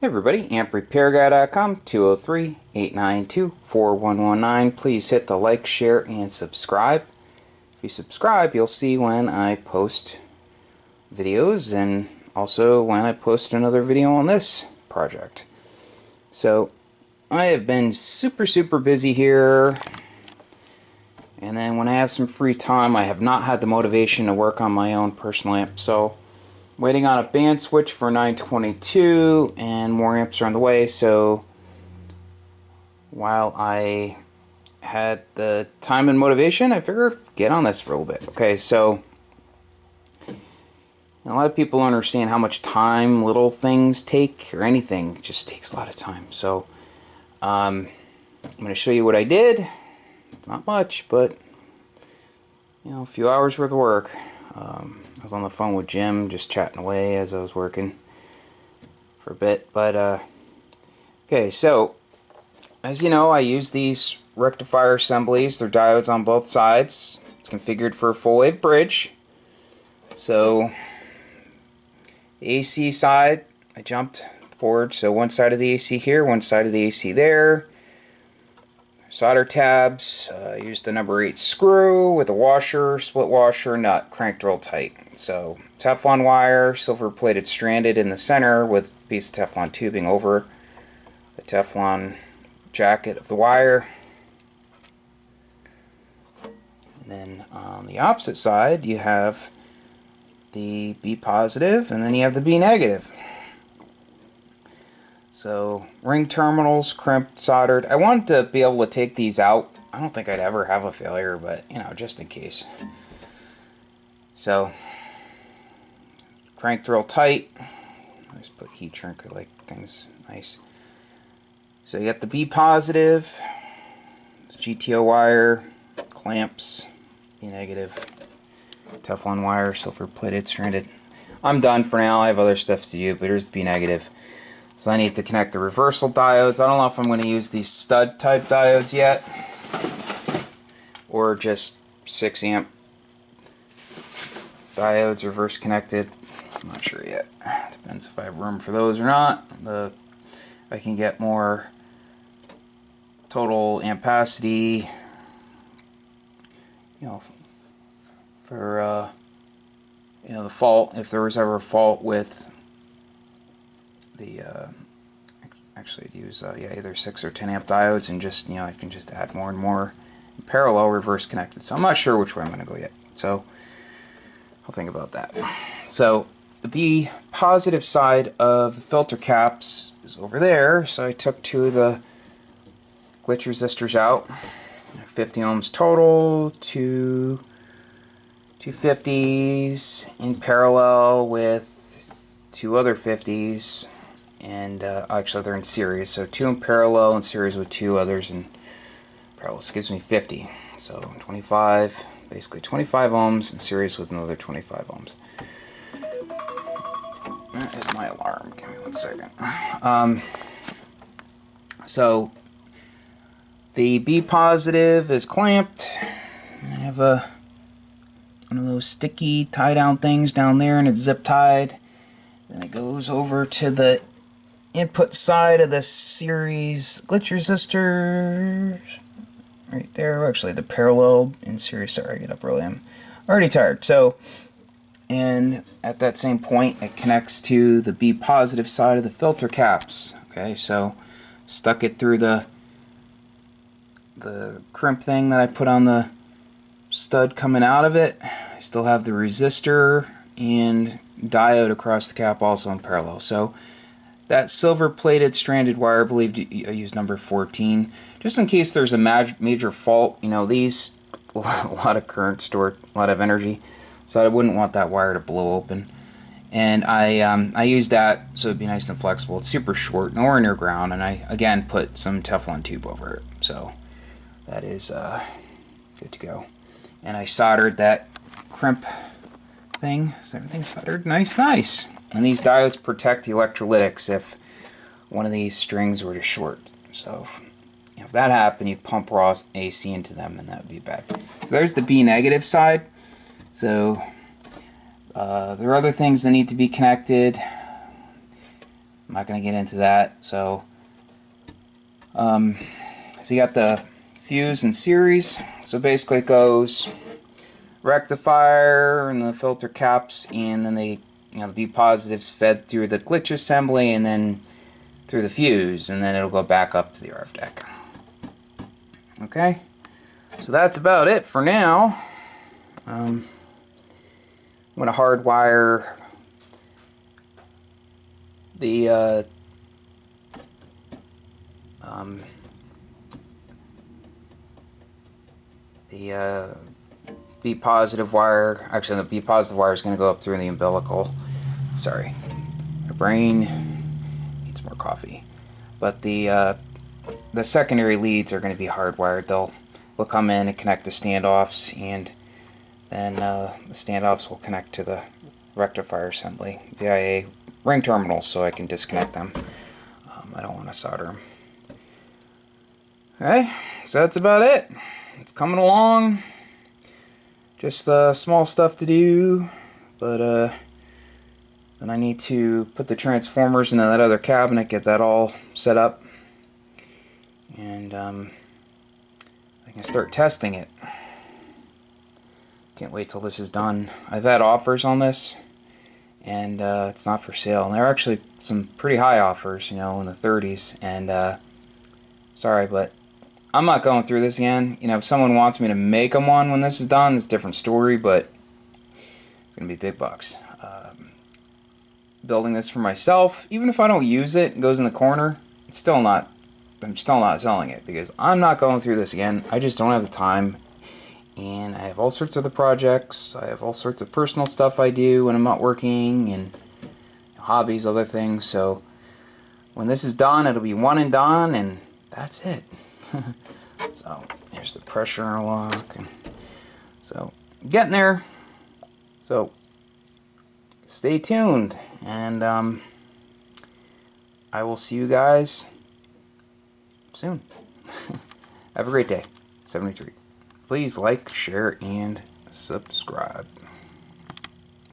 Hey everybody, AmpRepairGuy.com, 203-892-4119. Please hit the like, share, and subscribe. If you subscribe, you'll see when I post videos and also when I post another video on this project. So, I have been super busy here, and then when I have some free time, I have not had the motivation to work on my own personal amp. So, waiting on a band switch for 922, and more amps are on the way. So while I had the time and motivation, I figured get on this for a little bit. Okay, so a lot of people don't understand how much time little things take, or anything. It just takes a lot of time. So I'm going to show you what I did. It's not much, but you know, a few hours worth of work. I was on the phone with Jim, just chatting away as I was working for a bit. But okay, so as you know, I use these rectifier assemblies. They're diodes on both sides. It's configured for a full wave bridge. So the AC side, I jumped forward. So one side of the AC here, one side of the AC there. Solder tabs, used the number 8 screw with a washer, split washer, nut, cranked real tight. So Teflon wire, silver plated stranded in the center with a piece of Teflon tubing over the Teflon jacket of the wire. And then on the opposite side you have the B positive and then you have the B negative. So, ring terminals, crimped, soldered. I wanted to be able to take these out. I don't think I'd ever have a failure, but, you know, just in case. So, cranked real tight. I just put heat shrink, I like things nice. So, you got the B positive, GTO wire, clamps, B negative, Teflon wire, silver plated, stranded. I'm done for now. I have other stuff to do, but here's the B negative. So I need to connect the reversal diodes. I don't know if I'm going to use these stud type diodes yet, or just 6 amp diodes reverse connected. I'm not sure yet. Depends if I have room for those or not. I can get more total ampacity, you know, for you know, the fault, if there was ever a fault with the actually I'd use yeah, either 6 or 10 amp diodes, and just, you know, I can just add more and more in parallel reverse connected. So I'm not sure which way I'm going to go yet, so I'll think about that. So the B positive side of the filter caps is over there, so I took 2 of the glitch resistors out, 50 ohms total, 2 250s in parallel with 2 other 50s, and actually they're in series, so 2 in parallel in series with 2 others in parallel. So it gives me 50. So 25, basically 25 ohms in series with another 25 ohms. That is my alarm. Give me 1 second. So the B positive is clamped. I have one of those sticky tie down things down there, and it's zip tied. Then it goes over to the input side of the series glitch resistor right there. Actually, the parallel in series. Sorry, I get up early. I'm already tired. So, and at that same point, it connects to the B positive side of the filter caps. Okay, so stuck it through the crimp thing that I put on the stud coming out of it. I still have the resistor and diode across the cap also in parallel. So that silver plated stranded wire, I believe I used number 14, just in case there's a major fault. You know, these, a lot of current stored, a lot of energy, so I wouldn't want that wire to blow open. And I used that so it'd be nice and flexible. It's super short, nowhere near ground, and I again put some Teflon tube over it, so that is good to go. And I soldered that crimp thing. Is everything soldered? Nice. And these diodes protect the electrolytics if one of these strings were to short. So if that happened, you'd pump raw AC into them, and that would be bad. So there's the B negative side. So there are other things that need to be connected. I'm not going to get into that. So you got the fuse in series. So basically it goes rectifier and the filter caps, and then the B positives fed through the glitch assembly and then through the fuse, and then it'll go back up to the RF deck. Okay, so that's about it for now. I'm going to hardwire the B positive wire. Actually, the B positive wire is going to go up through the umbilical. Sorry, my brain needs more coffee. But the secondary leads are going to be hardwired. They'll come in and connect the standoffs, and then the standoffs will connect to the rectifier assembly via ring terminals, so I can disconnect them. I don't want to solder them. Okay, so that's about it. It's coming along. Just small stuff to do, but then I need to put the transformers into that other cabinet, get that all set up, and I can start testing it. Can't wait till this is done. I've had offers on this, and it's not for sale. And there are actually some pretty high offers, in the 30s. And sorry, but I'm not going through this again. If someone wants me to make them one when this is done, it's a different story, but it's going to be big bucks. Building this for myself, even if I don't use it, it goes in the corner, I'm still not selling it, because I'm not going through this again. I just don't have the time, and I have all sorts of other projects. I have all sorts of personal stuff I do when I'm not working, and hobbies, other things. So when this is done, it'll be one and done, and that's it. So here's the pressure lock, and so getting there. So stay tuned, and I will see you guys soon. Have a great day. 73. Please like, share, and subscribe.